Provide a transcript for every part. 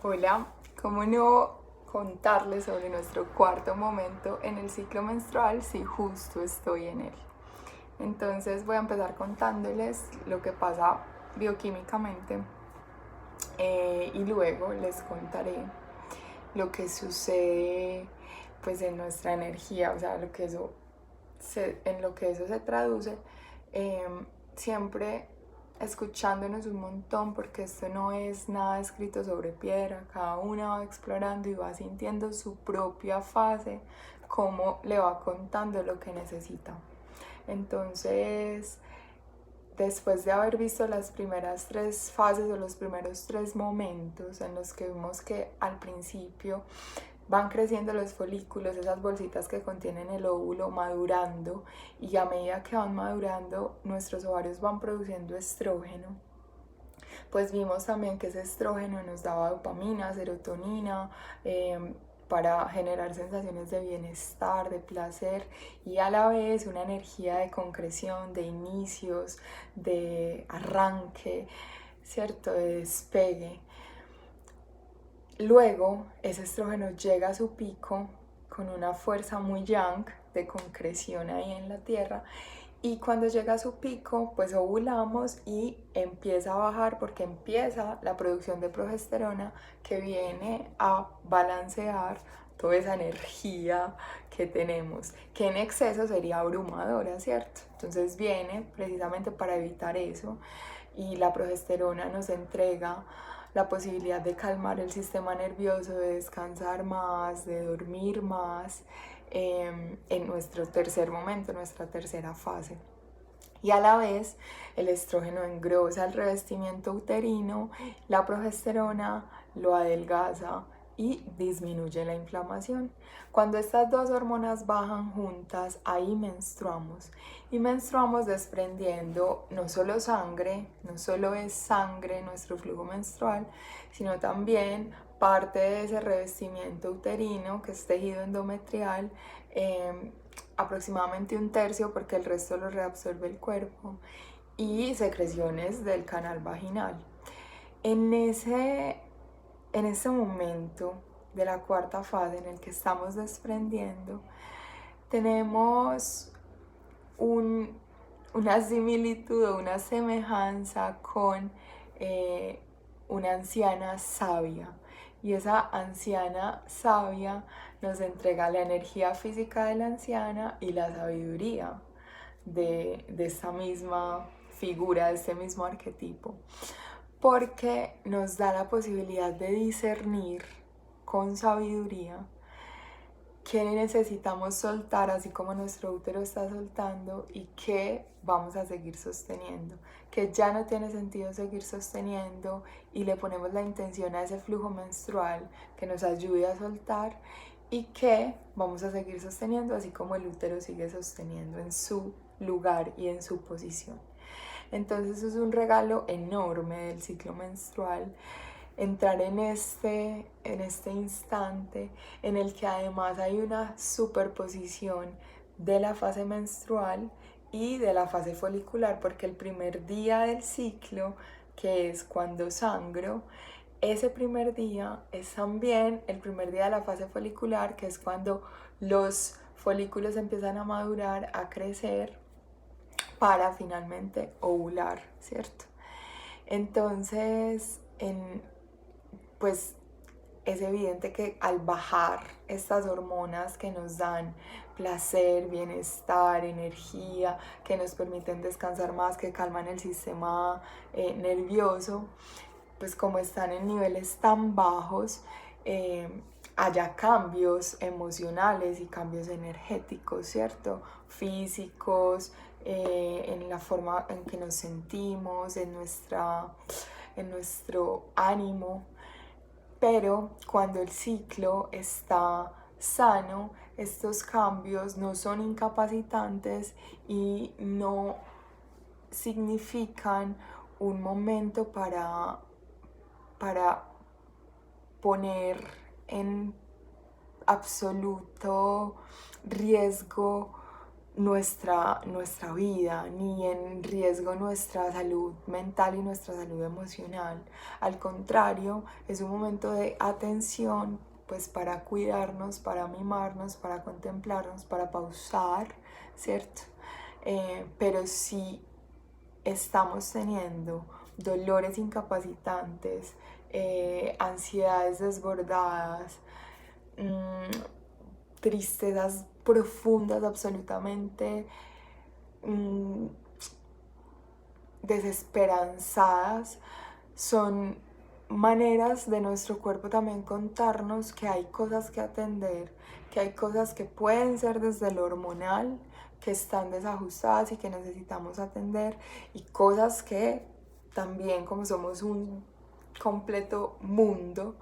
Hola, ¿cómo no contarles sobre nuestro cuarto momento en el ciclo menstrual si justo estoy en él? Entonces voy a empezar contándoles lo que pasa bioquímicamente y luego les contaré lo que sucede pues en nuestra energía, o sea, en lo que eso se traduce, siempre escuchándonos un montón porque esto no es nada escrito sobre piedra, cada una va explorando y va sintiendo su propia fase, cómo le va contando lo que necesita. Entonces, después de haber visto las primeras tres fases o los primeros tres momentos en los que vimos que al principio van creciendo los folículos, esas bolsitas que contienen el óvulo, madurando, y a medida que van madurando nuestros ovarios van produciendo estrógeno, pues vimos también que ese estrógeno nos daba dopamina, serotonina, para generar sensaciones de bienestar, de placer y a la vez una energía de concreción, de inicios, de arranque, ¿cierto? De despegue. Luego, ese estrógeno llega a su pico con una fuerza muy yang de concreción ahí en la tierra y cuando llega a su pico, pues ovulamos y empieza a bajar porque empieza la producción de progesterona que viene a balancear toda esa energía que tenemos, que en exceso sería abrumadora, ¿cierto? Entonces viene precisamente para evitar eso y la progesterona nos entrega la posibilidad de calmar el sistema nervioso, de descansar más, de dormir más, en nuestro tercer momento, nuestra tercera fase. Y a la vez el estrógeno engrosa el revestimiento uterino, la progesterona lo adelgaza y disminuye la inflamación. Cuando estas dos hormonas bajan juntas, ahí menstruamos. Y menstruamos desprendiendo no solo sangre, no solo es sangre nuestro flujo menstrual, sino también parte de ese revestimiento uterino, que es tejido endometrial, aproximadamente un tercio porque el resto lo reabsorbe el cuerpo, y secreciones del canal vaginal. En ese momento de la cuarta fase en el que estamos desprendiendo, tenemos una similitud o una semejanza con una anciana sabia. Y esa anciana sabia nos entrega la energía física de la anciana y la sabiduría de esta misma figura, de este mismo arquetipo, porque nos da la posibilidad de discernir con sabiduría qué necesitamos soltar, así como nuestro útero está soltando, y qué vamos a seguir sosteniendo, que ya no tiene sentido seguir sosteniendo, y le ponemos la intención a ese flujo menstrual que nos ayude a soltar, y que vamos a seguir sosteniendo así como el útero sigue sosteniendo en su lugar y en su posición. Entonces es un regalo enorme del ciclo menstrual entrar en este instante en el que además hay una superposición de la fase menstrual y de la fase folicular, porque el primer día del ciclo, que es cuando sangro, ese primer día es también el primer día de la fase folicular, que es cuando los folículos empiezan a madurar, a crecer, para finalmente ovular, ¿cierto? Entonces, pues es evidente que al bajar estas hormonas que nos dan placer, bienestar, energía, que nos permiten descansar más, que calman el sistema nervioso, pues como están en niveles tan bajos, haya cambios emocionales y cambios energéticos, ¿cierto? Físicos, en la forma en que nos sentimos, en nuestro ánimo. Pero cuando el ciclo está sano, estos cambios no son incapacitantes y no significan un momento para poner en absoluto riesgo nuestra vida, ni en riesgo nuestra salud mental y nuestra salud emocional. Al contrario, es un momento de atención, pues para cuidarnos, para mimarnos, para contemplarnos, para pausar, ¿cierto? Pero si estamos teniendo dolores incapacitantes, ansiedades desbordadas, tristezas profundas absolutamente, desesperanzadas, son maneras de nuestro cuerpo también contarnos que hay cosas que atender, que hay cosas que pueden ser desde lo hormonal, que están desajustadas y que necesitamos atender, y cosas que también, como somos un completo mundo,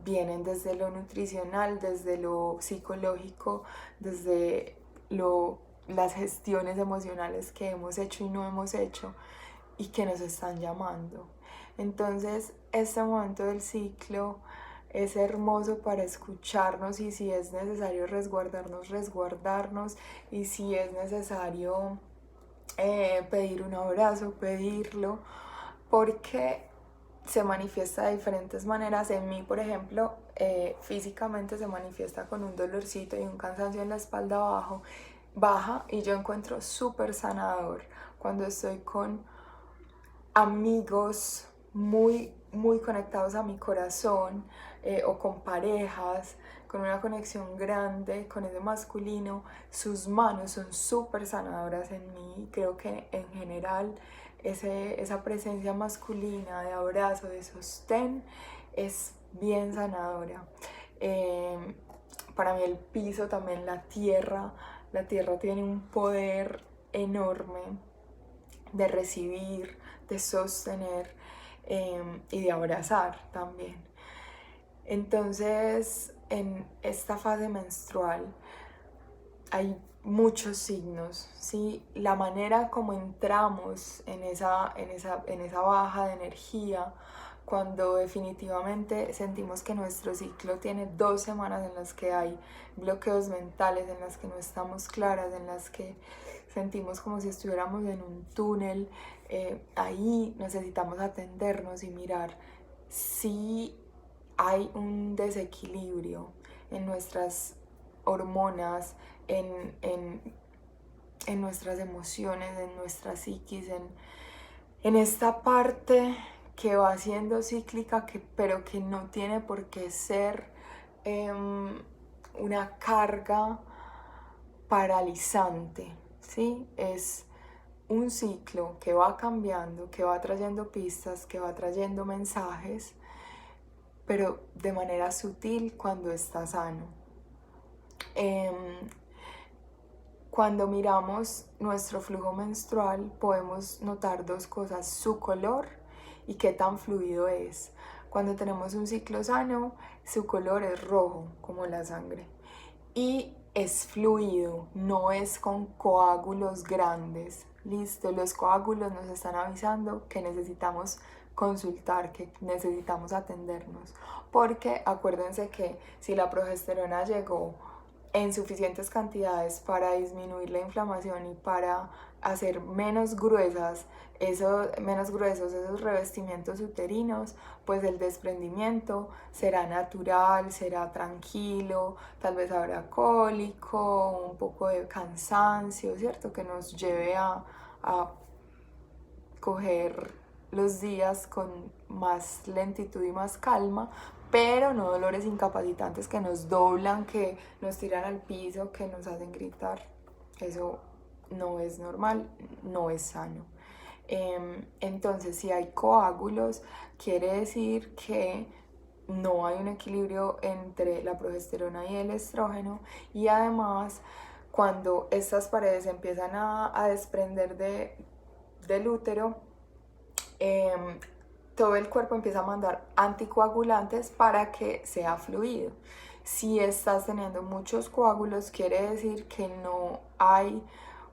vienen desde lo nutricional, desde lo psicológico, desde las gestiones emocionales que hemos hecho y no hemos hecho y que nos están llamando. Entonces, este momento del ciclo es hermoso para escucharnos, y si es necesario resguardarnos, y si es necesario pedir un abrazo, pedirlo, porque se manifiesta de diferentes maneras. En mí, por ejemplo, físicamente se manifiesta con un dolorcito y un cansancio en la espalda baja, y yo encuentro súper sanador cuando estoy con amigos muy conectados a mi corazón, o con parejas, con una conexión grande con ese masculino. Sus manos son súper sanadoras en mí. Creo que en general esa presencia masculina de abrazo, de sostén, es bien sanadora. Para mí el piso, también la tierra tiene un poder enorme de recibir, de sostener, y de abrazar también. Entonces, en esta fase menstrual hay muchos signos, ¿sí? La manera como entramos en esa baja de energía, cuando definitivamente sentimos que nuestro ciclo tiene 2 semanas en las que hay bloqueos mentales, en las que no estamos claras, en las que sentimos como si estuviéramos en un túnel. Ahí necesitamos atendernos y mirar si hay un desequilibrio en nuestras hormonas, en nuestras emociones, en nuestra psiquis, en esta parte que va siendo cíclica, pero que no tiene por qué ser una carga paralizante, ¿sí? Es un ciclo que va cambiando, que va trayendo pistas, que va trayendo mensajes, pero de manera sutil cuando está sano. Cuando miramos nuestro flujo menstrual, podemos notar 2 cosas: su color y qué tan fluido es. Cuando tenemos un ciclo sano, su color es rojo, como la sangre, y es fluido, no es con coágulos grandes. Listo, los coágulos nos están avisando que necesitamos consultar, que necesitamos atendernos, porque acuérdense que si la progesterona llegó en suficientes cantidades para disminuir la inflamación y para hacer menos gruesos esos revestimientos uterinos, pues el desprendimiento será natural, será tranquilo, tal vez habrá cólico, un poco de cansancio, ¿cierto? Que nos lleve a coger los días con más lentitud y más calma, pero no dolores incapacitantes que nos doblan, que nos tiran al piso, que nos hacen gritar. Eso no es normal, no es sano. Entonces, si hay coágulos, quiere decir que no hay un equilibrio entre la progesterona y el estrógeno, y además, cuando estas paredes empiezan a desprender del útero, todo el cuerpo empieza a mandar anticoagulantes para que sea fluido. Si estás teniendo muchos coágulos, quiere decir que no hay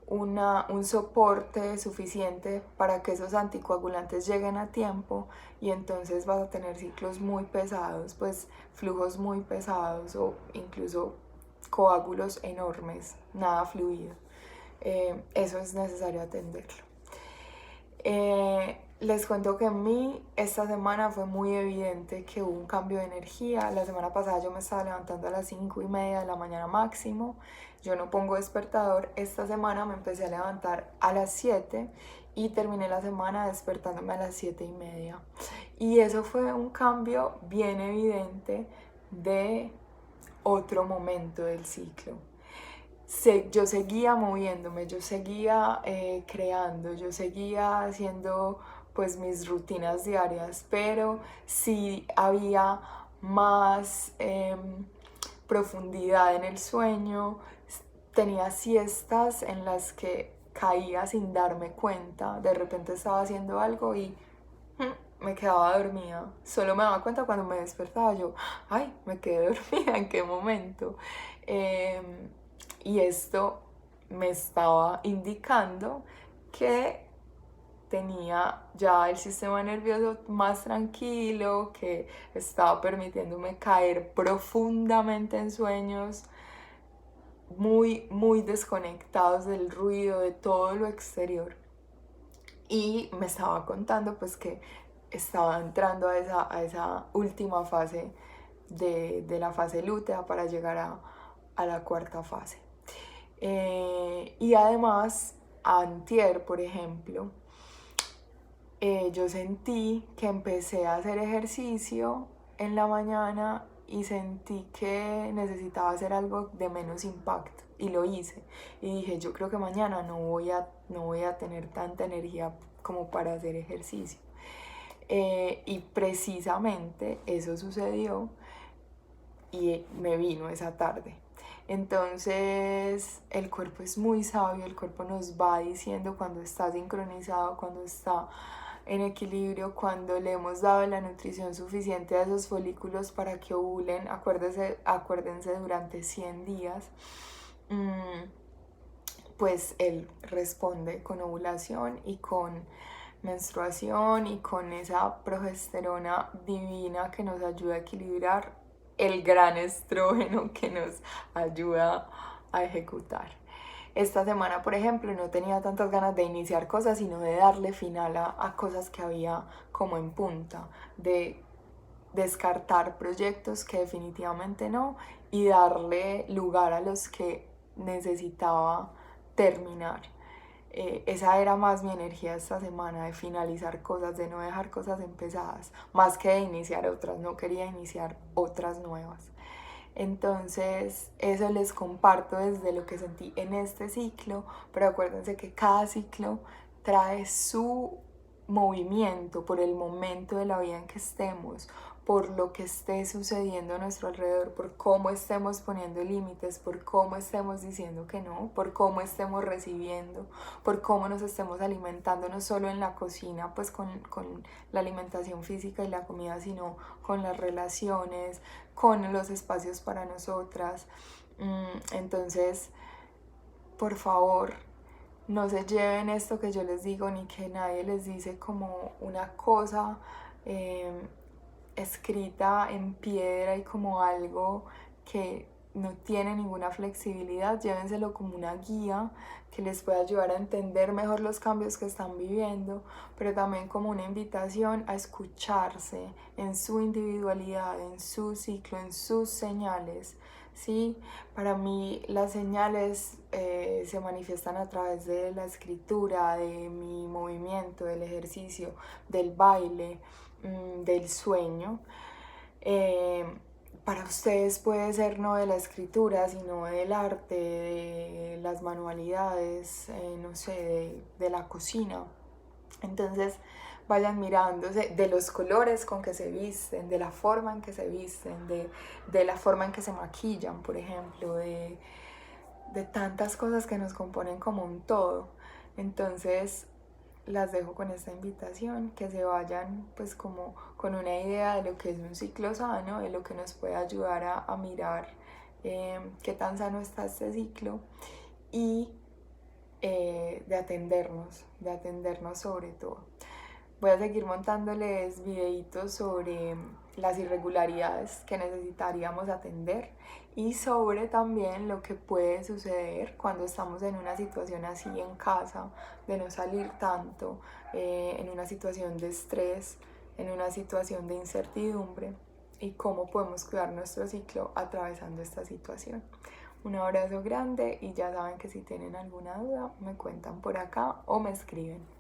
un soporte suficiente para que esos anticoagulantes lleguen a tiempo, y entonces vas a tener ciclos muy pesados, pues flujos muy pesados, o incluso coágulos enormes, nada fluido. Eso es necesario atenderlo. Les cuento que en mí esta semana fue muy evidente que hubo un cambio de energía. La semana pasada yo me estaba levantando a las 5:30 de la mañana máximo. Yo no pongo despertador. Esta semana me empecé a levantar a las 7 y terminé la semana despertándome a las 7:30. Y eso fue un cambio bien evidente de otro momento del ciclo. Yo seguía moviéndome, yo seguía creando, yo seguía haciendo pues mis rutinas diarias, pero sí había más profundidad en el sueño. Tenía siestas en las que caía sin darme cuenta. De repente estaba haciendo algo y me quedaba dormida. Solo me daba cuenta cuando me despertaba. Yo, ay, me quedé dormida, ¿en qué momento? Y esto me estaba indicando que tenía ya el sistema nervioso más tranquilo, que estaba permitiéndome caer profundamente en sueños muy, muy desconectados del ruido, de todo lo exterior. Y me estaba contando pues que estaba entrando a esa última fase de la fase lútea para llegar a la cuarta fase. Y además, antier, por ejemplo, yo sentí que empecé a hacer ejercicio en la mañana y sentí que necesitaba hacer algo de menos impacto y lo hice. Y dije, yo creo que mañana no voy a tener tanta energía como para hacer ejercicio. Y precisamente eso sucedió y me vino esa tarde. Entonces el cuerpo es muy sabio, el cuerpo nos va diciendo cuando está sincronizado, cuando está en equilibrio, cuando le hemos dado la nutrición suficiente a esos folículos para que ovulen. Acuérdense durante 100 días, pues él responde con ovulación y con menstruación y con esa progesterona divina que nos ayuda a equilibrar el gran estrógeno que nos ayuda a ejecutar. Esta semana, por ejemplo, no tenía tantas ganas de iniciar cosas, sino de darle final a cosas que había como en punta, de descartar proyectos que definitivamente no y darle lugar a los que necesitaba terminar. Esa era más mi energía esta semana, de finalizar cosas, de no dejar cosas empezadas, más que de iniciar otras. No quería iniciar otras nuevas. Entonces eso les comparto desde lo que sentí en este ciclo, pero acuérdense que cada ciclo trae su movimiento por el momento de la vida en que estemos, por lo que esté sucediendo a nuestro alrededor, por cómo estemos poniendo límites, por cómo estemos diciendo que no, por cómo estemos recibiendo, por cómo nos estemos alimentando, no solo en la cocina, pues con la alimentación física y la comida, sino con las relaciones, con los espacios para nosotras. Entonces, por favor, no se lleven esto que yo les digo ni que nadie les dice como una cosa escrita en piedra y como algo que no tiene ninguna flexibilidad. Llévenselo como una guía que les pueda ayudar a entender mejor los cambios que están viviendo, pero también como una invitación a escucharse en su individualidad, en su ciclo, en sus señales. ¿Sí? Para mí las señales se manifiestan a través de la escritura, de mi movimiento, del ejercicio, del baile, del sueño. Para ustedes puede ser no de la escritura, sino del arte, de las manualidades, no sé, de la cocina. Entonces vayan mirándose de los colores con que se visten, de la forma en que se visten, de la forma en que se maquillan, por ejemplo, de tantas cosas que nos componen como un todo. Entonces las dejo con esta invitación, que se vayan pues como con una idea de lo que es un ciclo sano, de lo que nos puede ayudar a mirar qué tan sano está este ciclo y de atendernos sobre todo. Voy a seguir montándoles videitos sobre las irregularidades que necesitaríamos atender y sobre también lo que puede suceder cuando estamos en una situación así en casa, de no salir tanto, en una situación de estrés, en una situación de incertidumbre, y cómo podemos cuidar nuestro ciclo atravesando esta situación. Un abrazo grande y ya saben que si tienen alguna duda me cuentan por acá o me escriben.